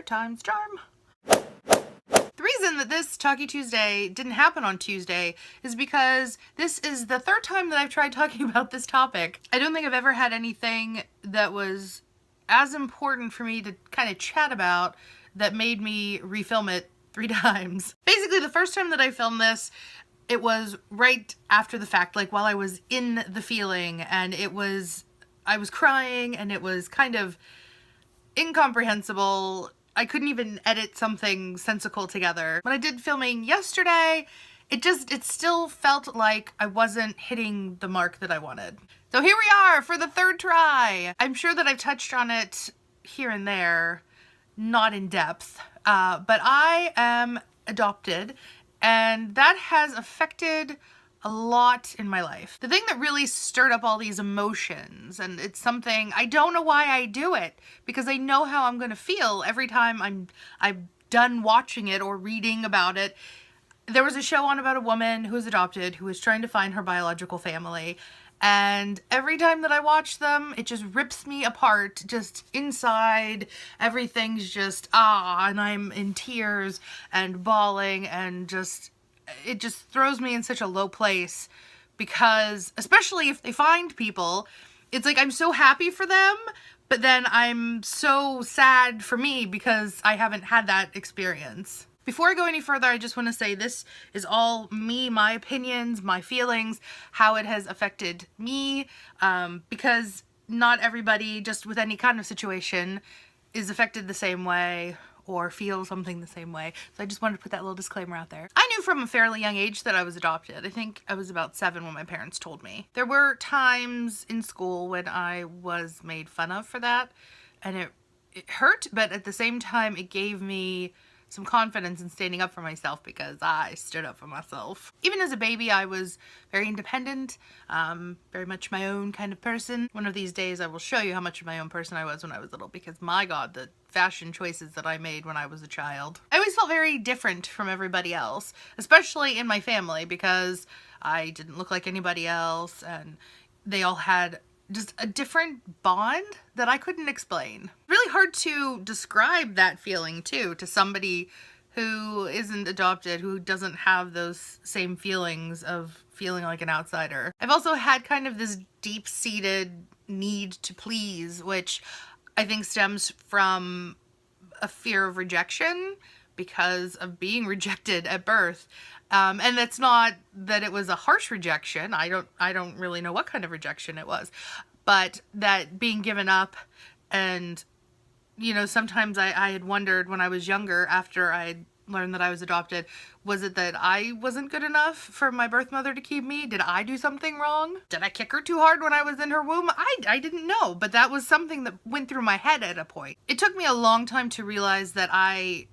third time's charm. The reason that this Talky Tuesday didn't happen on Tuesday is because this is the third time that I've tried talking about this topic. I don't think I've ever had anything that was as important for me to kind of chat about that made me refilm it 3 times. Basically, the first time that I filmed this, it was right after the fact, like while I was in the feeling, and I was crying and it was kind of incomprehensible. I couldn't even edit something sensical together. When I did filming yesterday, it still felt like I wasn't hitting the mark that I wanted. So here we are for the third try. I'm sure that I've touched on it here and there, not in depth, but I am adopted, and that has affected a lot in my life. The thing that really stirred up all these emotions, and it's something, I don't know why I do it, because I know how I'm gonna feel every time I'm done watching it or reading about it. There was a show on about a woman who was adopted, who was trying to find her biological family, and every time that I watch them, it just rips me apart, just inside. Everything's just, and I'm in tears and bawling, and it just throws me in such a low place, because especially if they find people, it's like I'm so happy for them, but then I'm so sad for me because I haven't had that experience. Before I go any further, I just want to say this is all me, my opinions, my feelings, how it has affected me, because not everybody, just with any kind of situation, is affected the same way or feel something the same way. So I just wanted to put that little disclaimer out there. I knew from a fairly young age that I was adopted. I think I was about 7 when my parents told me. There were times in school when I was made fun of for that, and it hurt, but at the same time it gave me some confidence in standing up for myself, because I stood up for myself. Even as a baby, I was very independent, very much my own kind of person. One of these days I will show you how much of my own person I was when I was little, because my God, the fashion choices that I made when I was a child. I always felt very different from everybody else, especially in my family, because I didn't look like anybody else, and they all had just a different bond that I couldn't explain. Really hard to describe that feeling too to somebody who isn't adopted, who doesn't have those same feelings of feeling like an outsider. I've also had kind of this deep-seated need to please, which I think stems from a fear of rejection because of being rejected at birth. And that's not that it was a harsh rejection. I don't really know what kind of rejection it was, but that being given up. And, you know, sometimes I had wondered when I was younger, after I learned that I was adopted, was it that I wasn't good enough for my birth mother to keep me? Did I do something wrong? Did I kick her too hard when I was in her womb? I didn't know, but that was something that went through my head at a point. It took me a long time to realize that I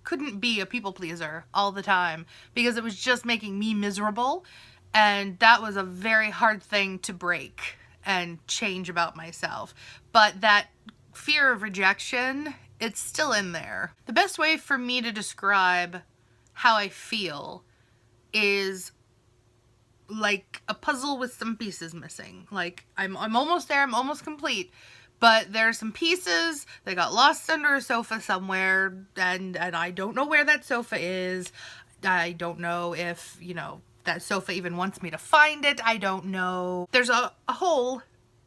couldn't be a people pleaser all the time, because it was just making me miserable, and that was a very hard thing to break and change about myself. But that fear of rejection, it's still in there. The best way for me to describe how I feel is like a puzzle with some pieces missing. Like I'm almost there, I'm almost complete, but there are some pieces that got lost under a sofa somewhere, and I don't know where that sofa is. I don't know if, you know, that sofa even wants me to find it. I don't know. There's a hole,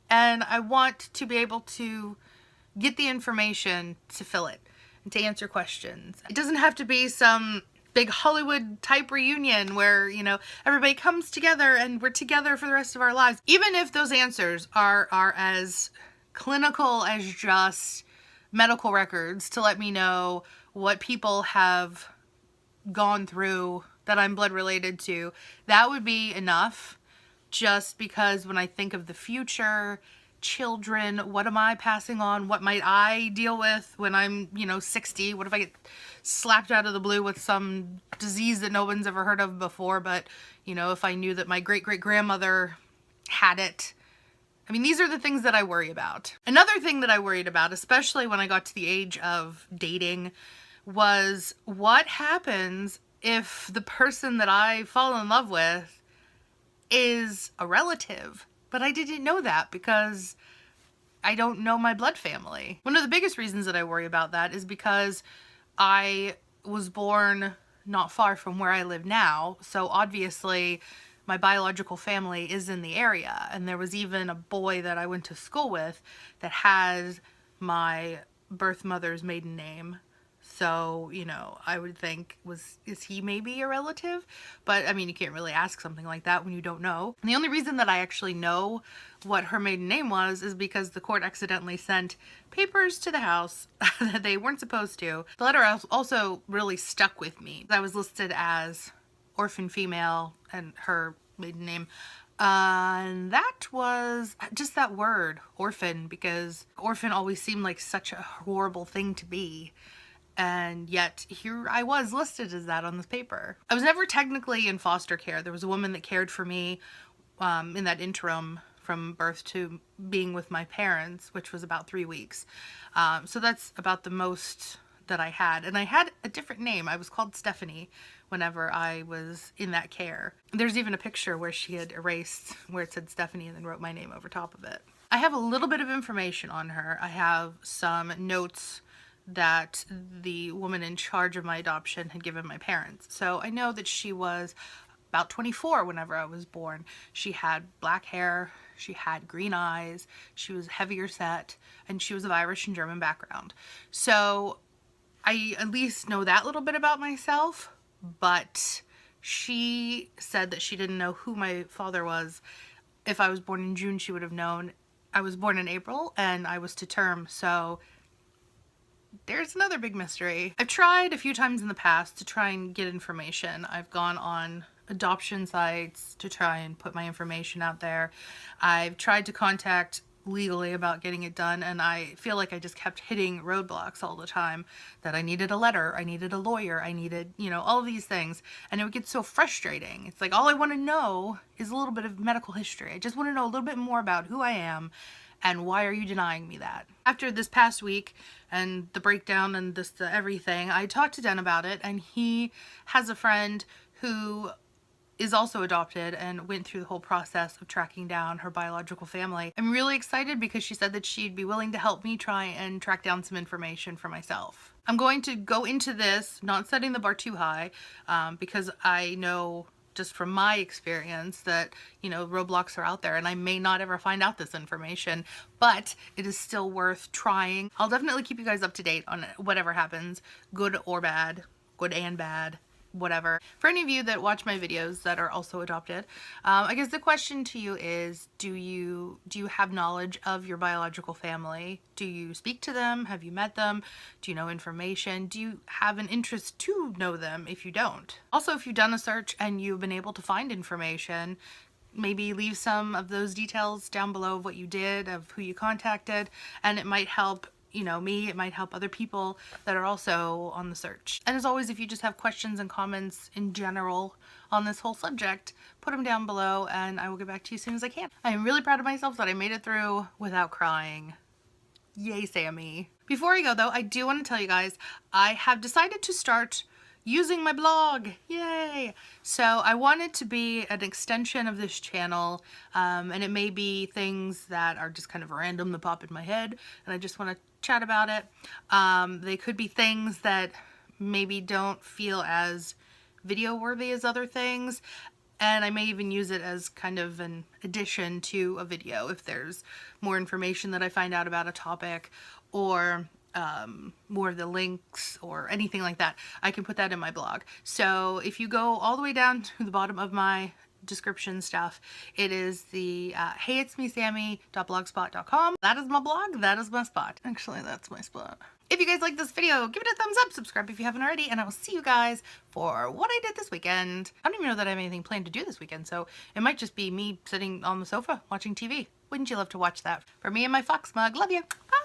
and I want to be able to get the information to fill it and to answer questions. It doesn't have to be some big Hollywood type reunion where, you know, everybody comes together and we're together for the rest of our lives. Even if those answers are as clinical as just medical records to let me know what people have gone through that I'm blood related to, that would be enough. Just because when I think of the future, children, what am I passing on? What might I deal with when I'm, you know, 60? What if I get slapped out of the blue with some disease that no one's ever heard of before, but, you know, if I knew that my great-great-grandmother had it? I mean, these are the things that I worry about. Another thing that I worried about, especially when I got to the age of dating, was what happens if the person that I fall in love with is a relative. But I didn't know that because I don't know my blood family. One of the biggest reasons that I worry about that is because I was born not far from where I live now, so obviously my biological family is in the area, and there was even a boy that I went to school with that has my birth mother's maiden name. So, you know, I would think, is he maybe a relative? But, I mean, you can't really ask something like that when you don't know. And the only reason that I actually know what her maiden name was is because the court accidentally sent papers to the house that they weren't supposed to. The letter also really stuck with me. I was listed as orphan female and her maiden name. And that was just that word, orphan, because orphan always seemed like such a horrible thing to be. And yet here I was listed as that on this paper. I was never technically in foster care. There was a woman that cared for me in that interim from birth to being with my parents, which was about 3 weeks. So that's about the most that I had. And I had a different name. I was called Stephanie whenever I was in that care. There's even a picture where she had erased where it said Stephanie and then wrote my name over top of it. I have a little bit of information on her. I have some notes that the woman in charge of my adoption had given my parents. So I know that she was about 24 whenever I was born. She had black hair, she had green eyes, she was heavier set, and she was of Irish and German background. So I at least know that little bit about myself, but she said that she didn't know who my father was. If I was born in June, she would have known. I was born in April and I was to term, so there's another big mystery. I've tried a few times in the past to try and get information. I've gone on adoption sites to try and put my information out there. I've tried to contact legally about getting it done, and I feel like I just kept hitting roadblocks all the time, that I needed a letter, I needed a lawyer, I needed, you know, all of these things, and it would get so frustrating. It's like all I want to know is a little bit of medical history. I just want to know a little bit more about who I am. And why are you denying me that? After this past week and the breakdown and the everything, I talked to Den about it, and he has a friend who is also adopted and went through the whole process of tracking down her biological family. I'm really excited because she said that she'd be willing to help me try and track down some information for myself. I'm going to go into this not setting the bar too high because I know just from my experience that, you know, roadblocks are out there and I may not ever find out this information, but it is still worth trying. I'll definitely keep you guys up to date on whatever happens, good or bad, good and bad, whatever. For any of you that watch my videos that are also adopted, I guess the question to you is, do you have knowledge of your biological family? Do you speak to them? Have you met them? Do you know information? Do you have an interest to know them if you don't? Also, if you've done a search and you've been able to find information, maybe leave some of those details down below of what you did, of who you contacted, and it might help, you know, me, it might help other people that are also on the search. And as always, if you just have questions and comments in general on this whole subject, put them down below and I will get back to you as soon as I can. I am really proud of myself that I made it through without crying. Yay, Sammy. Before I go though, I do want to tell you guys, I have decided to start using my blog. Yay! So I want it to be an extension of this channel, and it may be things that are just kind of random that pop in my head and I just want to chat about it. They could be things that maybe don't feel as video worthy as other things, and I may even use it as kind of an addition to a video if there's more information that I find out about a topic, or more of the links or anything like that. I can put that in my blog. So if you go all the way down to the bottom of my description stuff, it is the HeyItsMeSami.blogspot.com. That is my blog, that is my spot. Actually, that's my spot. If you guys like this video, give it a thumbs up, subscribe if you haven't already, and I will see you guys for what I did this weekend. I don't even know that I have anything planned to do this weekend, so it might just be me sitting on the sofa watching TV. Wouldn't you love to watch that? For me and my fox mug, love you. Bye!